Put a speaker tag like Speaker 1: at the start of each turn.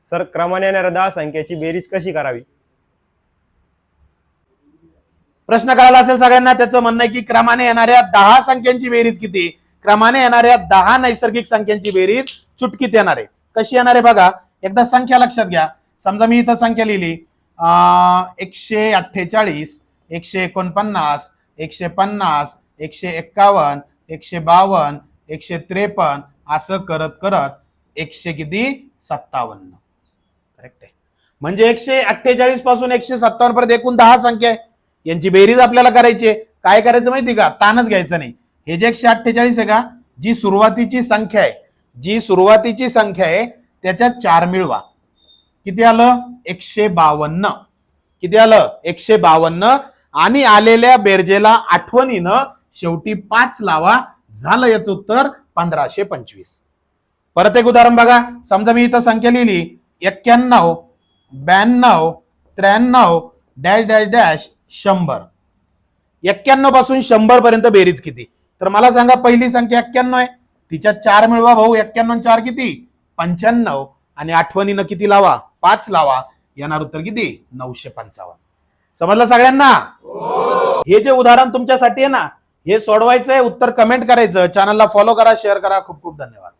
Speaker 1: Sir, क्रमाने येणाऱ्या 10 संख्येची बेरीज कशी करावी?
Speaker 2: प्रश्न कळाला असेल सगळ्यांना. त्याचं म्हणणं आहे की क्रमाने येणाऱ्या 10 संख्यांची बेरीज किती, क्रमाने येणाऱ्या 10 नैसर्गिक संख्यांची बेरीज चुटकीत येणार आहे. कशी येणार आहे बघा. एकदा संख्या लक्षात घ्या. समजा मी इथं संख्या लिहिली 148, 149, 150, 151, 152, 153 असं करत करत 100 किती 57. करेक्ट आहे. म्हणजे 148 पासून 157 पर्यंत एकूण 10 संख्या आहे. यांची बेरीज आपल्याला करायची आहे. काय करायचं माहिती का, ताणच घ्यायचं नाही. हे जे 148 आहे का, जी सुरुवातीची संख्या आहे त्याच्यात 4 मिळवा. किती आलं 152. किती आलं 152. आणि आलेल्या बेरजेला आठवणीनं शेवटी 5 लावा. झालं याचं उत्तर 1525. परत एक उदाहरण बघा. समजा मी इथं संख्या लिहिली 91, 92, 93 डॅश डॅश डॅश 100. 91 पासून 100 पर्यंत बेरीज किती? तर मला सांगा, पहिली संख्या 91 आहे, तिच्यात 4 मिळवा भाऊ. 91 4 किती 95. आणि आठवणीनं किती लावा 5 लावा. येणार उत्तर किती 955. समजलं सगळ्यांना? हे जे उदाहरण तुमच्यासाठी आहे ना, हे सोडवायचंय. उत्तर कमेंट करायचं. चॅनलला फॉलो करा, शेअर करा. खूप खूप धन्यवाद.